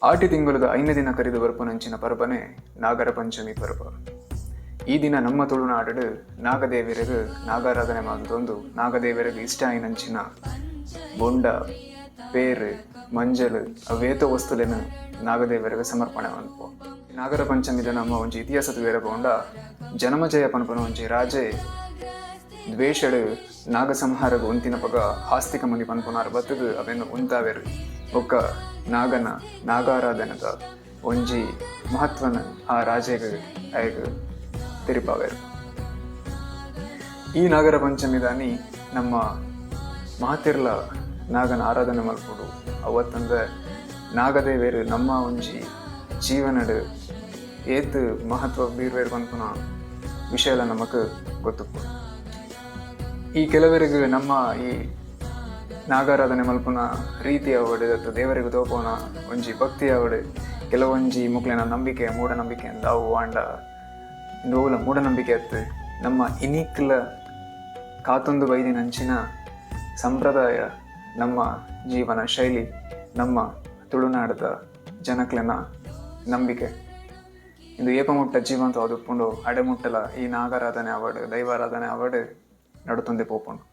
ಆಟಿ ತಿಂಗಳದ 5ನೇ ದಿನ ಕರೆದು ಬರ್ಪುನಂಚಿನ ಪರ್ಬನೆ ನಾಗರ ಪಂಚಮಿ ಪರ್ವ. ಈ ದಿನ ನಮ್ಮ ತುಳುನಾಡು ನಾಗದೇವರಿಗೆ ನಾಗಾರಾಧನೆ ಮಾಡಿದೊಂದು ನಾಗದೇವರಿಗೆ ಇಷ್ಟ ಆಯ್ನಂಚಿನ ಬೊಂಡ ಪೇರು ಮಂಜಲು ಅವೇತ ವಸ್ತುಲೇನು ನಾಗದೇವರಿಗೆ ಸಮರ್ಪಣೆ ಅನ್ಪೋ. ನಾಗರ ಪಂಚಮಿದ ನಮ್ಮ ಒಂಜಿ ಇತಿಹಾಸದ ಬೇರೆ ಬೋಂಡ ಜನಮಜಯ ಪನ್ಪನ ಒಂಜಿ ರಾಜೆ ದ್ವೇಷಡು ನಾಗ ಸಂಹಾರಗ ಒಂತಿನ ಪಗ ಆಸ್ತಿಕ ಮಂದಿ ಪನ್ಪುನಾರು ಬತ್ತದು ಅವೇನು ಉಂತಾವೆರು ಒಕ್ಕ ನಾಗನ ನಾಗಾರಾಧನದ ಒಂಜಿ ಮಹತ್ವನ ಆ ರಾಜೆಗೆ ಆಯ್ಗ ತಿರುಪಾವೆರು. ಈ ನಾಗರ ಪಂಚಮಿದಾನಿ ನಮ್ಮ ಮಾತಿರ್ಲ ನಾಗನ ಆರಾಧನೆ ಮಲ್ಪುಡು. ಅವತ್ತಂದ್ರೆ ನಾಗದೇವೇರು ನಮ್ಮ ಒಂಜಿ ಜೀವನಡು ಏತ್ ಮಹತ್ವ ಬೀರ್ವೇರು ಪನ್ಪುನ ವಿಷಯ ಎಲ್ಲ ನಮಕ್ ಗೊತ್ತುಪ್ಪು. ಈ ಕೆಲವರಿಗೆ ನಮ್ಮ ಈ ನಾಗಾರಾಧನೆ ಮಲ್ಪುನ ರೀತಿ ಅವಡು ಅಥವಾ ದೇವರಿಗೆ ತೋಪೋನ ಒಂಜಿ ಭಕ್ತಿ ಅವಡು ಕೆಲವೊಂಜಿ ಮುಕ್ಲಿನ ನಂಬಿಕೆ ಮೂಢನಂಬಿಕೆ ಅಂತ ಅವು ಆಂಡ ಇಂದುವುಲ ಮೂಢನಂಬಿಕೆ ಅತ್ತು ನಮ್ಮ ಇನಿಕ್ಲ ಕಾತೊಂದು ಬೈದಿನಂಚಿನ ಸಂಪ್ರದಾಯ ನಮ್ಮ ಜೀವನ ಶೈಲಿ ನಮ್ಮ ತುಳುನಾಡದ ಜನಕ್ಲೆನ ನಂಬಿಕೆ ಇಂದು ಏಪಮುಟ್ಟ ಜೀವಂತ ಅದುಪ್ಪುಂಡು ಅಡೆಮುಟ್ಟಲ ಈ ನಾಗಾರಾಧನೆ ಅವಡು ದೈವಾರಾಧನೆ ಅವಡು ನಡುತ್ತೊಂದೆ ಪೋಪುಂಡು.